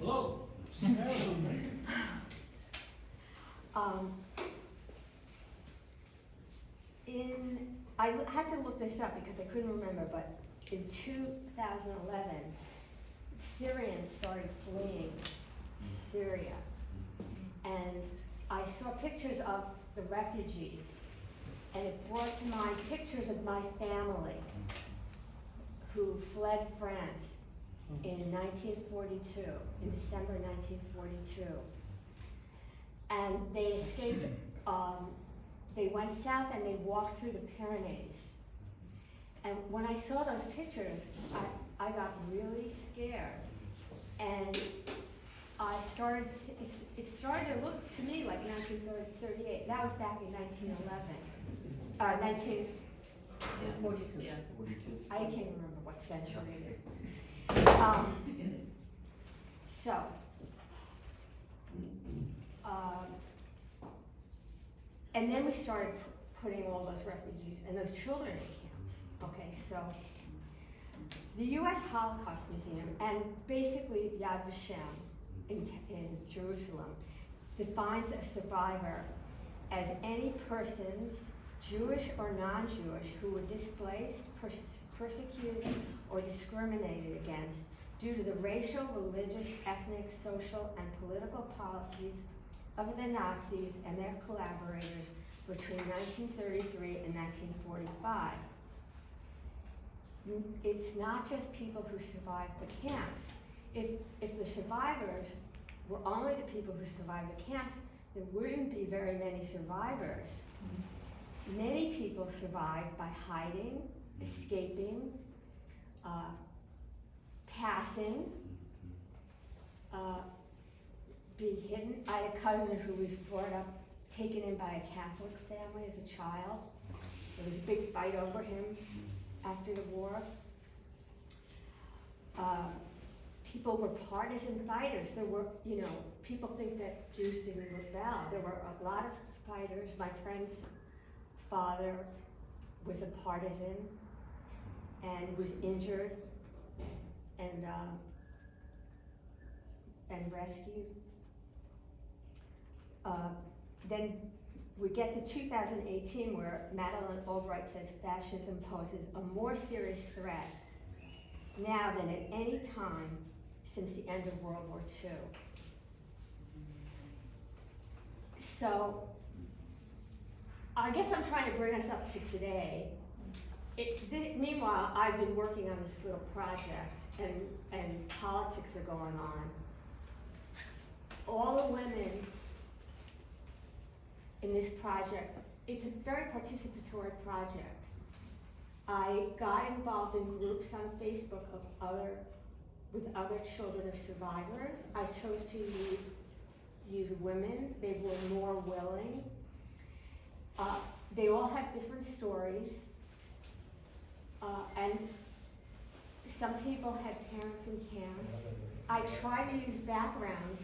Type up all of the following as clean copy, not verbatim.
Hello. I had to look this up because I couldn't remember, but in 2011, Syrians started fleeing Syria. And I saw pictures of the refugees, and it brought to mind pictures of my family who fled France in 1942, in December 1942. And they escaped, they went south and they walked through the Pyrenees. And when I saw those pictures, I got really scared. And I started, it started to look to me like 1938. That was back in 1911. 42. Yeah. 42. I can't remember what century it is. And then we started putting all those refugees and those children in camps. Okay, so the U.S. Holocaust Museum and basically Yad Vashem in Jerusalem defines a survivor as any persons, Jewish or non-Jewish, who were displaced, persecuted, or discriminated against due to the racial, religious, ethnic, social, and political policies of the Nazis and their collaborators between 1933 and 1945. It's not just people who survived the camps. If the survivors were only the people who survived the camps, there wouldn't be very many survivors. Many people survived by hiding, escaping, passing, being hidden. I had a cousin who was brought up, taken in by a Catholic family as a child. There was a big fight over him after the war. People were partisan fighters. There were, people think that Jews didn't rebel. There were a lot of fighters. My friend's father was a partisan and was injured and rescued. Then we get to 2018 where Madeleine Albright says fascism poses a more serious threat now than at any time since the end of World War II. So I guess I'm trying to bring us up to today. Meanwhile, I've been working on this little project and politics are going on. All the women in this project, it's a very participatory project. I got involved in groups on Facebook with other children of survivors. I chose to use women. They were more willing. They all have different stories. And some people had parents in camps. I tried to use backgrounds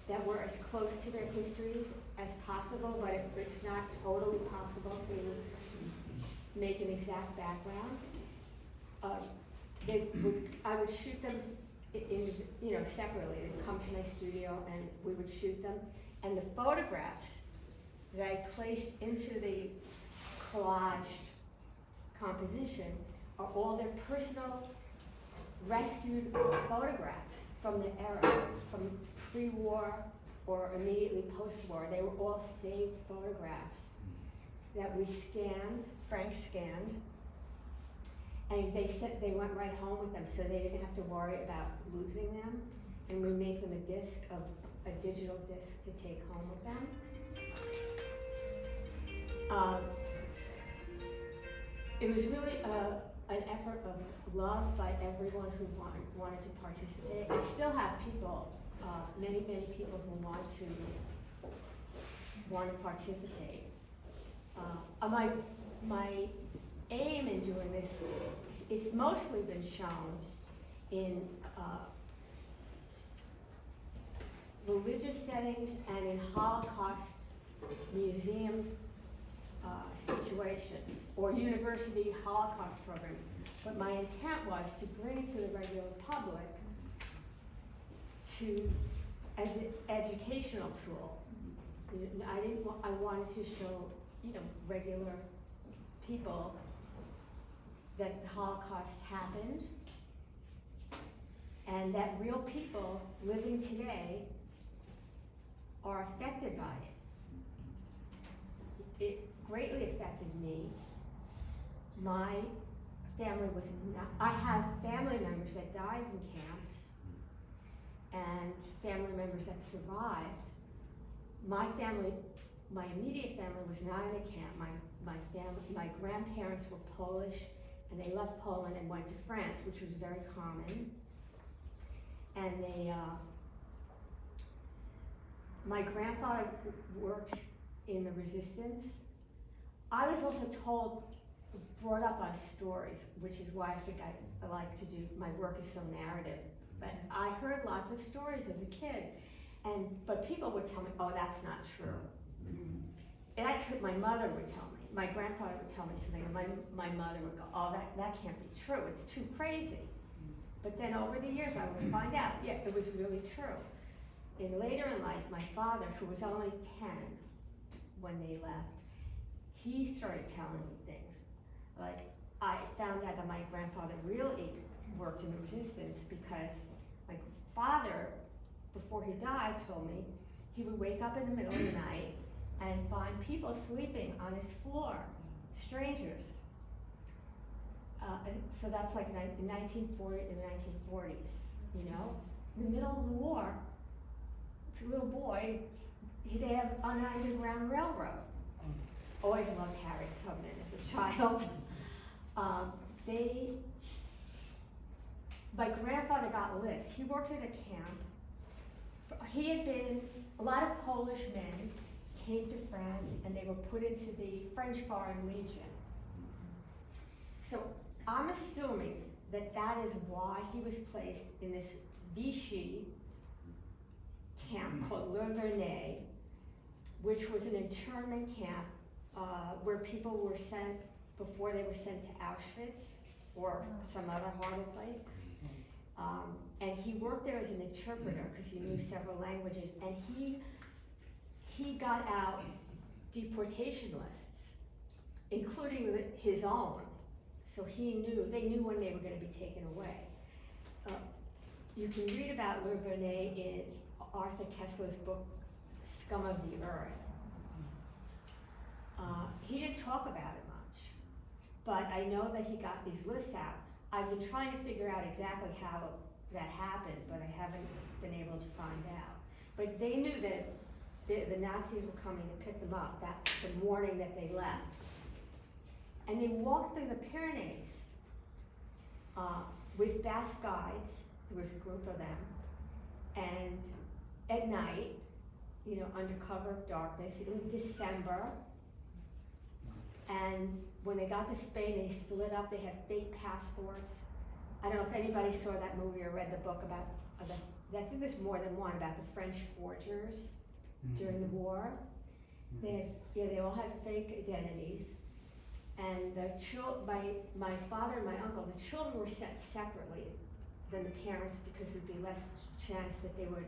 that were as close to their histories as possible, but it's not totally possible to make an exact background. I would shoot them separately. They'd come to my studio and we would shoot them. And the photographs that I placed into the collaged composition are all their personal rescued photographs from the era, from pre-war or immediately post-war. They were all saved photographs that we scanned, Frank scanned, and they said they went right home with them, so they didn't have to worry about losing them. And we made them a digital disc to take home with them. It was really an effort of love by everyone who wanted to participate. I still have people, many people who want to participate. My aim in doing this, it's mostly been shown in religious settings and in Holocaust museum situations or university Holocaust programs. But my intent was to bring to the regular public as an educational tool. I wanted to show, regular people that the Holocaust happened, and that real people living today are affected by it. It greatly affected me. My family was not, I have family members that died in camps, and family members that survived. My family, my immediate family was not in a camp. My grandparents were Polish, and they left Poland and went to France, which was very common. And my grandfather worked in the resistance. I was also brought up on stories, which is why I think I like to do, my work is so narrative. But I heard lots of stories as a kid, but people would tell me, oh, that's not true. And my mother would tell me, my grandfather would tell me something, and my mother would go, oh, that can't be true, it's too crazy. But then over the years I would find out, yeah, it was really true. And later in life, my father, who was only 10 when they left, he started telling me things. Like, I found out that my grandfather really worked in the resistance because my father, before he died, told me he would wake up in the middle of the night and find people sleeping on his floor, strangers. So that's like 1940 and 1940s, In the middle of the war, this little boy, they have an underground railroad. Always loved Harriet Tubman as a child. My grandfather got lists. He worked at a camp. A lot of Polish men came to France and they were put into the French Foreign Legion. So I'm assuming that is why he was placed in this Vichy camp called Le Vernet, which was an internment camp where people were sent before they were sent to Auschwitz or some other horrible place. And he worked there as an interpreter because he knew several languages, and he got out deportation lists, including his own. So they knew when they were going to be taken away. You can read about Le Vernet in Arthur Koestler's book, Scum of the Earth. He didn't talk about it much, but I know that he got these lists out. I've been trying to figure out exactly how that happened, but I haven't been able to find out. But they knew that the Nazis were coming to pick them up the morning that they left. And they walked through the Pyrenees with Basque guides. There was a group of them. And at night, under cover of darkness, in December, and when they got to Spain, they split up. They had fake passports. I don't know if anybody saw that movie or read the book about I think there's more than one about the French forgers during the war. They all had fake identities. And my father and my uncle, the children were sent separately than the parents because there'd be less chance that they would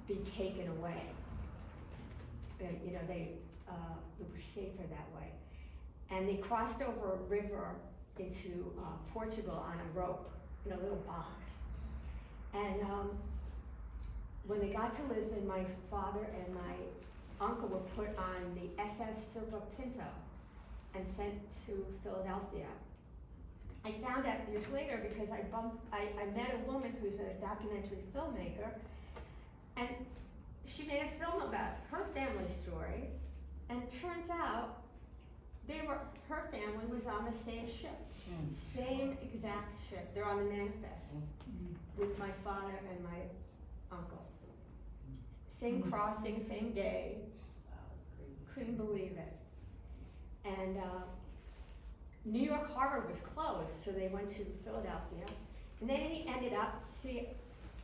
be taken away. They were safer that way. And they crossed over a river into Portugal on a rope in a little box. And when they got to Lisbon, my father and my uncle were put on the SS Cerro Pinto and sent to Philadelphia. I found out years later because I met a woman who's a documentary filmmaker, and she made a film about her family story, and it turns out her family was on the same ship, same exact ship. They're on the Manifest with my father and my uncle. Same crossing, same day. Couldn't believe it. And New York Harbor was closed, so they went to Philadelphia. And then he ended up, I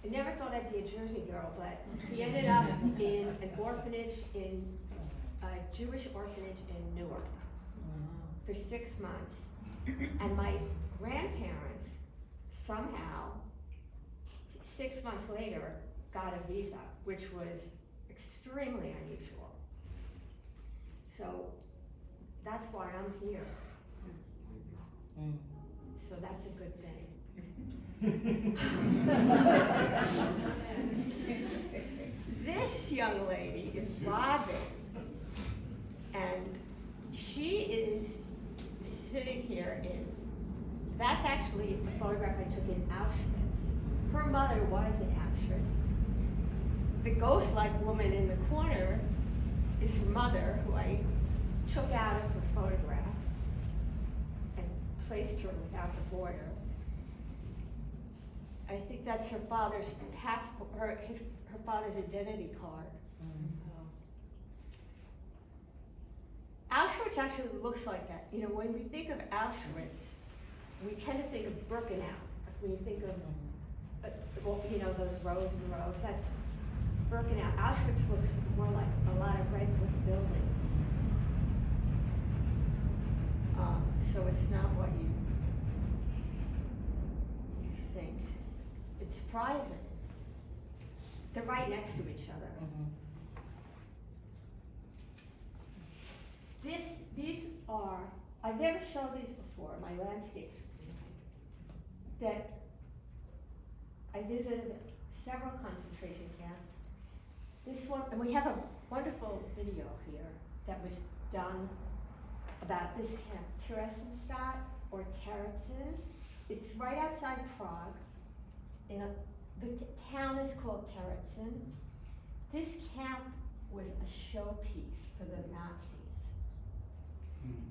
never thought I'd be a Jersey girl, but he ended up in an orphanage, a Jewish orphanage in Newark for 6 months. And my grandparents somehow 6 months later, got a visa, which was extremely unusual. So that's why I'm here. So that's a good thing. This young lady is Robin, and she is sitting here that's actually a photograph I took in Auschwitz. Her mother was in Auschwitz. The ghost-like woman in the corner is her mother, who I took out of her photograph and placed her without the border. I think that's her father's passport, her father's identity card. Auschwitz actually looks like that. You know, when we think of Auschwitz, we tend to think of Birkenau. When you think of, you know, those rows and rows, that's Birkenau. Auschwitz looks more like a lot of red brick buildings. So it's not what you think. It's surprising. They're right next to each other. These are, I've never shown these before, my landscapes. That I visited several concentration camps. This one, and we have a wonderful video here that was done about this camp, Theresienstadt or Terezin. It's right outside Prague. The town is called Terezin. This camp was a showpiece for the Nazis.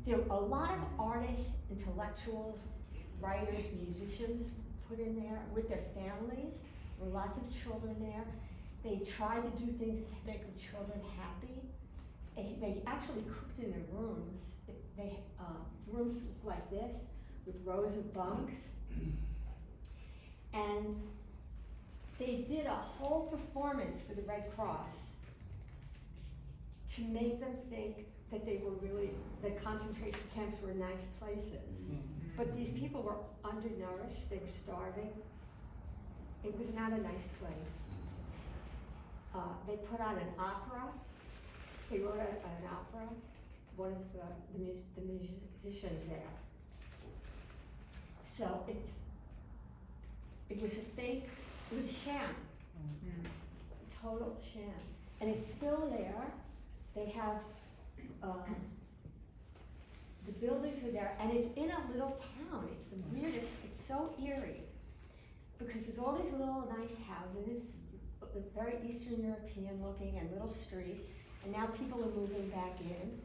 There were a lot of artists, intellectuals, writers, musicians put in there with their families. There were lots of children there. They tried to do things to make the children happy. They actually cooked in their rooms. Rooms looked like this, with rows of bunks. And they did a whole performance for the Red Cross to make them think that that concentration camps were nice places. But these people were undernourished, they were starving. It was not a nice place. They put on an opera. They wrote an opera, one of the musicians there. So it was a fake, it was a sham. A total sham. And it's still there. They have, the buildings are there, and it's in a little town. It's the weirdest, it's so eerie, because there's all these little nice houses, very Eastern European looking, and little streets, and now people are moving back in,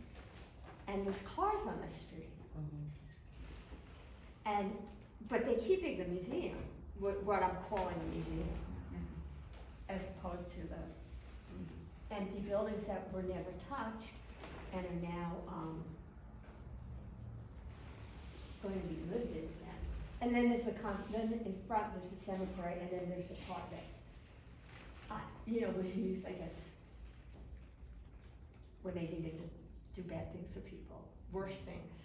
and there's cars on the street. But they're keeping the museum, what I'm calling a museum, as opposed to the empty buildings that were never touched and are now going to be lived in again. And then there's then in front there's a cemetery, and then there's a park that's, was used, I guess, when they needed to do bad things to people, worse things.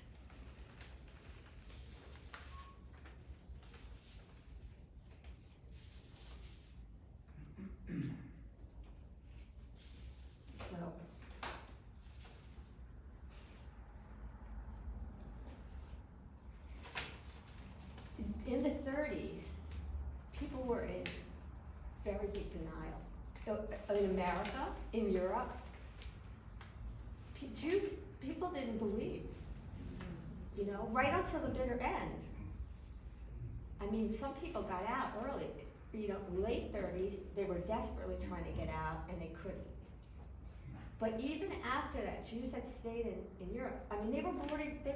So, in the 30s, people were in very big denial. In America, in Europe, people didn't believe, right until the bitter end. I mean, some people got out early, late 30s, they were desperately trying to get out and they couldn't. But even after that, Jews that stayed in Europe, I mean, they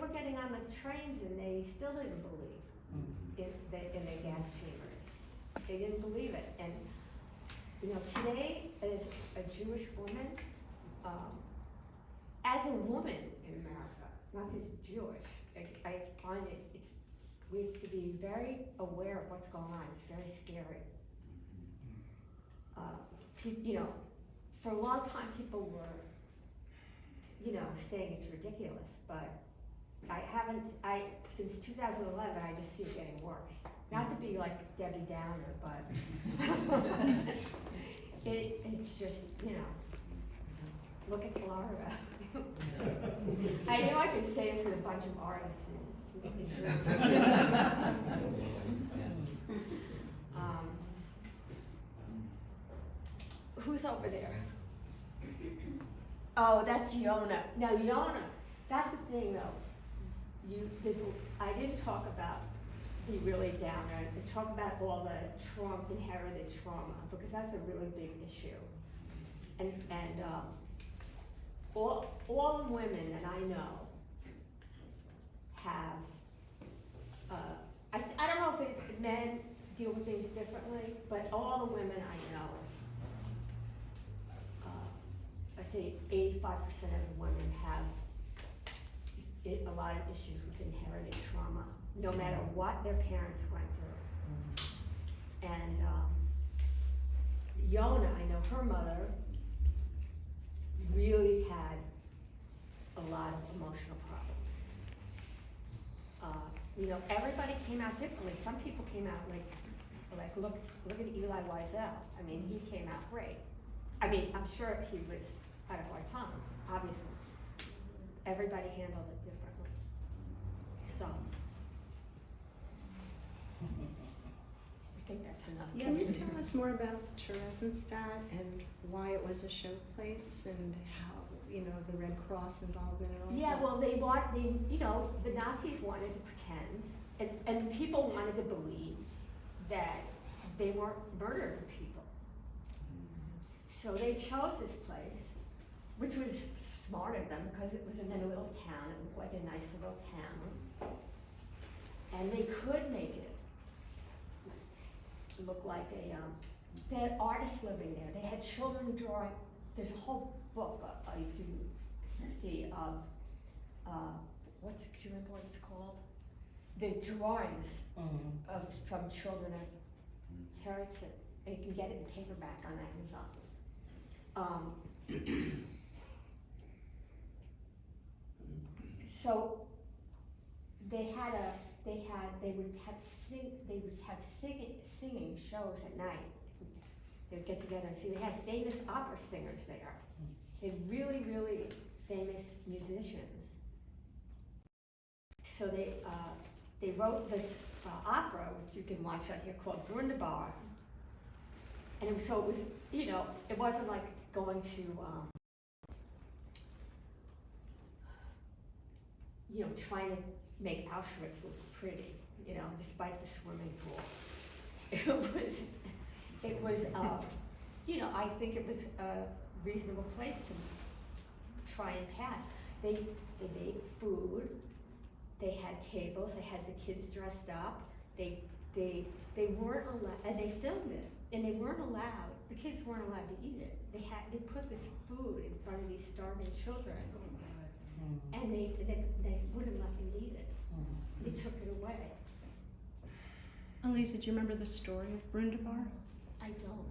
were getting on the trains and they still didn't believe in the gas chambers. They didn't believe it. And today, as a Jewish woman, as a woman in America, not just Jewish, I find we have to be very aware of what's going on. It's very scary. For a long time, people were, saying it's ridiculous, but since 2011, I just see it getting worse. Not to be like Debbie Downer, but it's just, look at Florida. I knew I could say it for a bunch of artists. Who's over there? Oh, that's Yona. Now Yona, that's the thing though. I didn't talk about the really downer. I talk about all the inherited trauma, because that's a really big issue. And all the women that I know have, I don't know if men deal with things differently, but all the women I know, I say 85% of the women have a lot of issues with inherited trauma, no matter what their parents went through. And Yona, I know her mother really had a lot of emotional problems. Everybody came out differently. Some people came out like look at Eli Wiesel. I mean, he came out great. I mean, I'm sure he was had a hard time, obviously. Everybody handled it differently. So, I think that's enough. Can you tell us more about Theresienstadt and why it was a showplace and how, the Red Cross involvement and all Yeah, that? well, the Nazis wanted to pretend, and people wanted to believe that they weren't murdering people. So they chose this place, which was smart of them because it was in a little town. It looked like a nice little town. And they could make it look like they had artists living there. They had children drawing. There's a whole book you can see of, do you remember what it's called? The drawings from children of Theresienstadt. And you can get it in paperback on Amazon. So they would have singing shows at night. They would get together and see. They had famous opera singers there. They had really, really famous musicians. So they wrote this opera, which you can watch out here, called Brundebar. And it was, it wasn't like going to, trying to make Auschwitz look pretty, despite the swimming pool. It was, I think it was a reasonable place to try and pass. They made food, they had tables, they had the kids dressed up, they weren't allowed, and they filmed it, and they weren't allowed, the kids weren't allowed to eat it. They put this food in front of these starving children, and they wouldn't let them eat it. They took it away. Aliza, do you remember the story of Brundebar? I don't.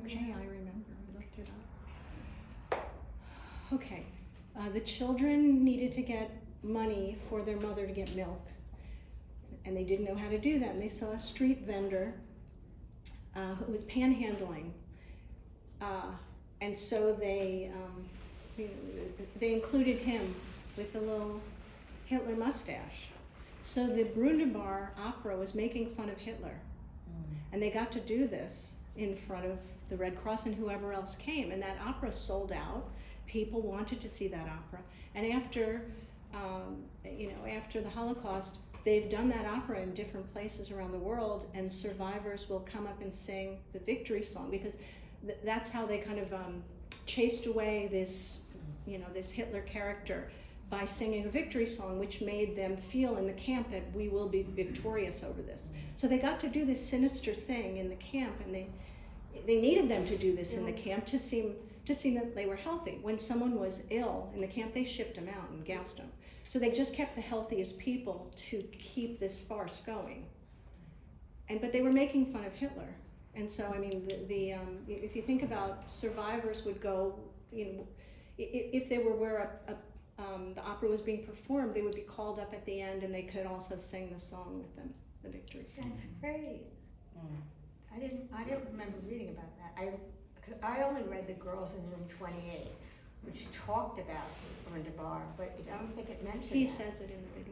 Okay, I remember. I looked it up. Okay. The children needed to get money for their mother to get milk, and they didn't know how to do that. And they saw a street vendor who was panhandling, and so they included him with a little Hitler mustache. So the Brundebar opera was making fun of Hitler, and they got to do this in front of the Red Cross and whoever else came, and that opera sold out. People wanted to see that opera, and after the Holocaust, they've done that opera in different places around the world, and survivors will come up and sing the victory song, because that's how they kind of chased away this Hitler character, by singing a victory song, which made them feel in the camp that we will be victorious over this. So they got to do this sinister thing in the camp, and they needed them to do this in the camp to seem that they were healthy. When someone was ill in the camp, they shipped them out and gassed them. So they just kept the healthiest people to keep this farce going. But they were making fun of Hitler. And so, I mean, if you think about survivors would go, if they were where the opera was being performed, they would be called up at the end and they could also sing the song with them, the victory song. That's great. Mm. I didn't remember reading about that. I only read The Girls in Room 28, which talked about Wunderbar, but I don't think it mentioned He that. says it in the video.